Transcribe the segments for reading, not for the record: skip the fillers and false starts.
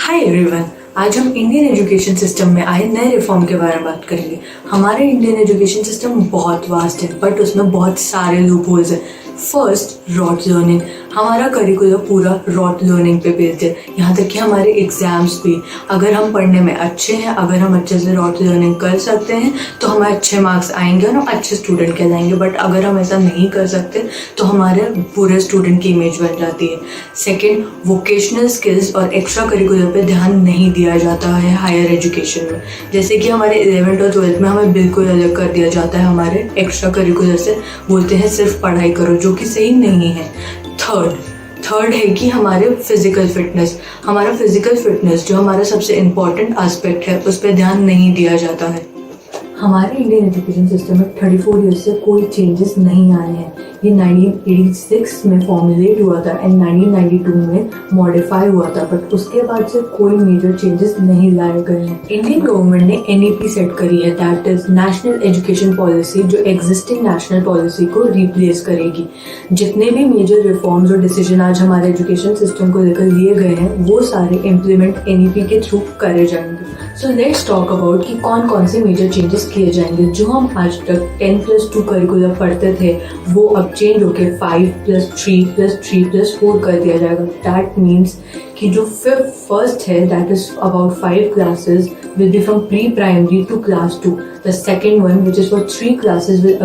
Hi everyone, आज हम Indian education system में आए नए रिफॉर्म के बारे में बात करेंगे। हमारे इंडियन एजुकेशन सिस्टम बहुत वास्ट है बट उसमें बहुत सारे लूप होल्स हैं। First, rote learning. हमारा करिकुलम पूरा रॉट लर्निंग पे बेस्ड है। यहाँ तक कि हमारे एग्जाम्स भी, अगर हम पढ़ने में अच्छे हैं, अगर हम अच्छे से रॉट लर्निंग कर सकते हैं तो हमें अच्छे मार्क्स आएंगे और हम अच्छे स्टूडेंट कहलाएंगे। बट अगर हम ऐसा नहीं कर सकते तो हमारे पूरे स्टूडेंट की इमेज बन जाती है। सेकेंड, वोकेशनल स्किल्स और एक्स्ट्रा करिकुलर पे ध्यान नहीं दिया जाता है हायर एजुकेशन में। जैसे कि हमारे 11th और 12th में हमें बिल्कुल अलग कर दिया जाता है हमारे एक्स्ट्रा करिकुलर से। बोलते हैं सिर्फ पढ़ाई करो, जो कि सही नहीं है। थर्ड है कि हमारे फिजिकल फिटनेस। हमारा फिजिकल फिटनेस जो हमारा सबसे इम्पॉर्टेंट एस्पेक्ट है, उस पर ध्यान नहीं दिया जाता है। हमारे इंडियन एजुकेशन सिस्टम में 34 ईयर्स से कोई चेंजेस नहीं आए हैं। ये 1986 में फॉर्मुलेट हुआ था एंड 1992 में मॉडिफाई हुआ था, बट उसके बाद से कोई मेजर चेंजेस नहीं लाए गए हैं। इंडियन गवर्नमेंट ने NEP सेट करी है, that is national education policy, जो एग्जिस्टिंग नेशनल पॉलिसी को रिप्लेस करेगी। जितने भी मेजर रिफॉर्म्स और डिसीजन आज हमारे एजुकेशन सिस्टम को लेकर लिए गए हैं, वो सारे इम्प्लीमेंट NEP के थ्रू करे जाएंगे। सो लेट्स टॉक अबाउट कि कौन कौन से मेजर चेंजेस किए जाएंगे। जो हम आज तक 10+2 करिकुलम पढ़ते थे, वो अब चेंज होकर 5+3+3+4 कर दिया जाएगा। दैट मीन्स कि जो फर्स्ट है, that is about 5 classes, will be from pre-primary to class 2. The second one, which is for 3 classes, will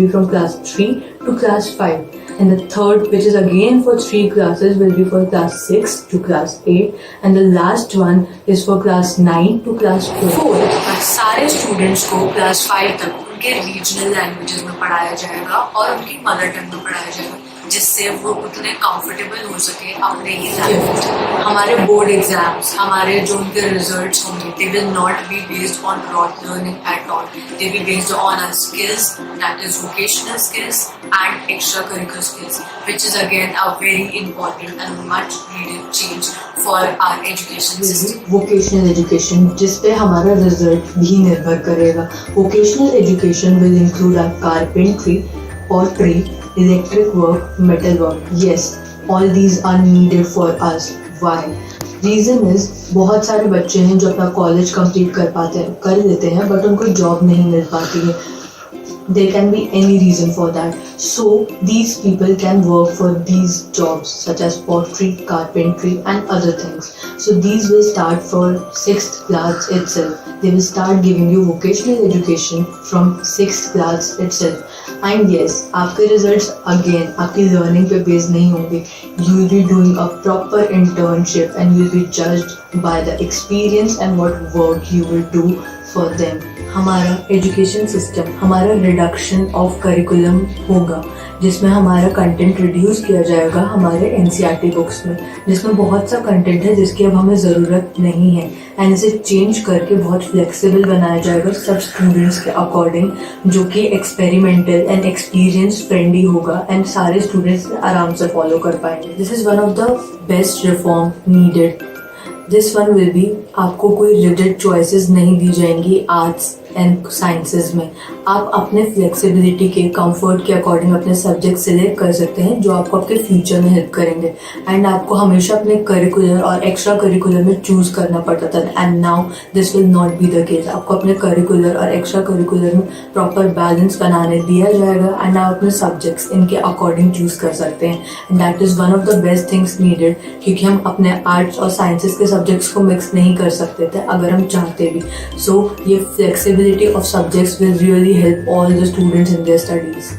be from class 3 to class 5. And the third, which is again for 3 classes, will be for class 6 to class 8. And the last one is for class 9 to class 12. Fourth, सारे students को class 5 तक उनके regional languages में पढ़ाया जाएगा और उनकी mother tongue में पढ़ाया जाएगा, जिससे वो उतने कंफर्टेबल हो सके अपने ही लैंग्वेज। हमारे बोर्ड एग्जाम्स, हमारे जो उनके रिजल्ट्स होंगे, they will not be based on rote learning at all. They will based on our skills, that is vocational skills and extracurricular skills, which is again a very important and much needed change for our education system. Vocational education, जिस पे हमारा result भी निर्भर करेगा। Vocational education will include our carpentry, pottery, electric work, metal work. Yes, all these are needed for us. Why? Reason is, बहुत सारे बच्चे हैं जो अपना कॉलेज कंप्लीट कर लेते हैं बट उनको जॉब नहीं मिल पाती है। There can be any reason for that. So these people can work for these jobs such as pottery, carpentry and other things. So these will start for 6th class itself. They will start giving you vocational education from 6th class itself. And yes, आपके results again आपकी learning पे based नहीं होंगे. You will be doing a proper internship and you will be judged by the experience and what work you will do for them. हमारा education system, हमारा reduction of curriculum होगा, जिसमें हमारा content reduce किया जाएगा हमारे NCERT बुक्स में, जिसमें बहुत सा कंटेंट है जिसकी अब हमें ज़रूरत नहीं है, एंड इसे चेंज करके बहुत फ्लेक्सिबल बनाया जाएगा सब स्टूडेंट्स के अकॉर्डिंग, जो कि एक्सपेरिमेंटल एंड एक्सपीरियंस फ्रेंडली होगा एंड सारे स्टूडेंट्स आराम से फॉलो कर पाएंगे। This is one of the best reform needed. This one will be, आपको कोई रिजिड चॉइसेस नहीं दी जाएंगी आर्ट्स एंड साइंसेज में। आप अपने फ्लेक्सिबिलिटी के, कंफर्ट के अकॉर्डिंग अपने सब्जेक्ट सिलेक्ट कर सकते हैं जो आपको आपके फ्यूचर में हेल्प करेंगे। एंड आपको हमेशा अपने करिकुलर और एक्स्ट्रा करिकुलर में चूज करना पड़ता था, and now this will not be the case. आपको अपने करिकुलर और एक्स्ट्रा करिकुलर में प्रॉपर बैलेंस बनाने दिया जाएगा एंड आप अपने सब्जेक्ट्स इनके अकॉर्डिंग चूज कर सकते हैं। And that is one of the best things needed, क्योंकि हम अपने आर्ट्स और साइंसेज के सब्जेक्ट्स को मिक्स नहीं कर सकते थे अगर हम चाहते भी। सो ये flexibility of subjects will really help all the students in their studies.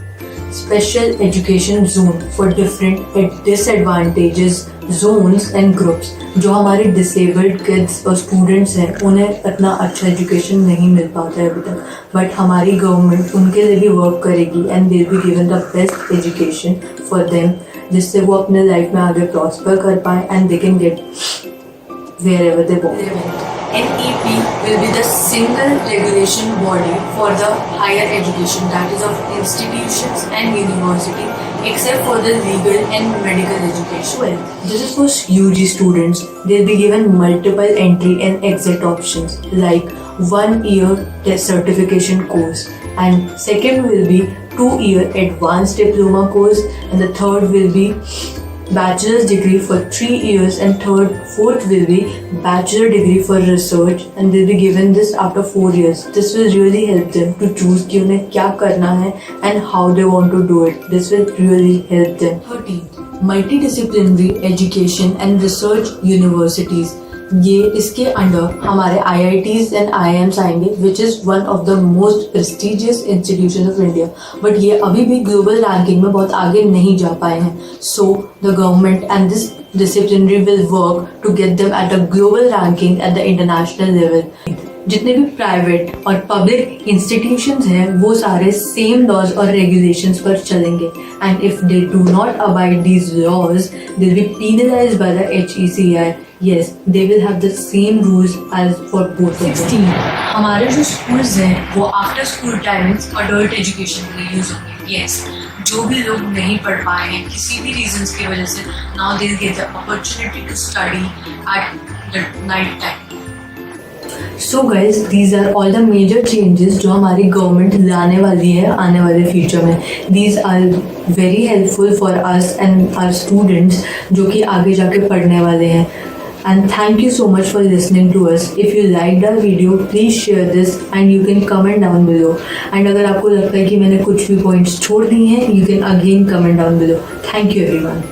Special education zone for different disadvantages zones and groups. जो हमारे disabled kids और students हैं, उन्हें इतना अच्छा education नहीं मिल पाता है अभी तक, but हमारी government उनके लिए भी work करेगी and they'll be given the best education for them, जिससे वो अपने life में आगे prosper कर पाए and they can get wherever they want. NEP will be the single regulation body for the higher education, that is of institutions and university, except for the legal and medical education. Well, this is for UG students. They'll be given multiple entry and exit options, like 1 year test certification course, and second will be 2-year advanced diploma course, and the third will be bachelor's degree for 3 years, and fourth will be bachelor degree for research, and they'll be given this after 4 years. This will really help them to choose कि उन्हें क्या करना है and how they want to do it. This will really help them. 13. Multidisciplinary education and research universities. ये इसके under हमारे IITs and IIMs आएंगे, which is one of the most prestigious institution of India, but ये अभी भी global ranking में बहुत आगे नहीं जा पाए हैं. So the government and this disciplinary will work to get them at a global ranking at the international level. जितने भी प्राइवेट और पब्लिक इंस्टीट्यूशंस हैं वो सारे सेम लॉज और रेगुलेशंस पर चलेंगे, and if they do not abide these laws they will be penalised by the HECI. Yes, they will have the same rules as for both. 16. हमारे जो schools हैं वो after school timings adult education के लिए use होंगे. Yes, जो भी लोग नहीं पढ़ पाए हैं किसी भी रीजंस की वजह से, now they will get the opportunity to study at the night time. So guys, these are all the major changes जो हमारी गवर्नमेंट लाने वाली है आने वाले फ्यूचर में. These are very helpful for us and our students जो कि आगे जाके पढ़ने वाले हैं. And thank you so much for listening to us. If you liked our video, please share this and you can comment down below. And अगर आपको लगता है कि मैंने कुछ भी points छोड़ दिए हैं, you can again comment down below. Thank you everyone.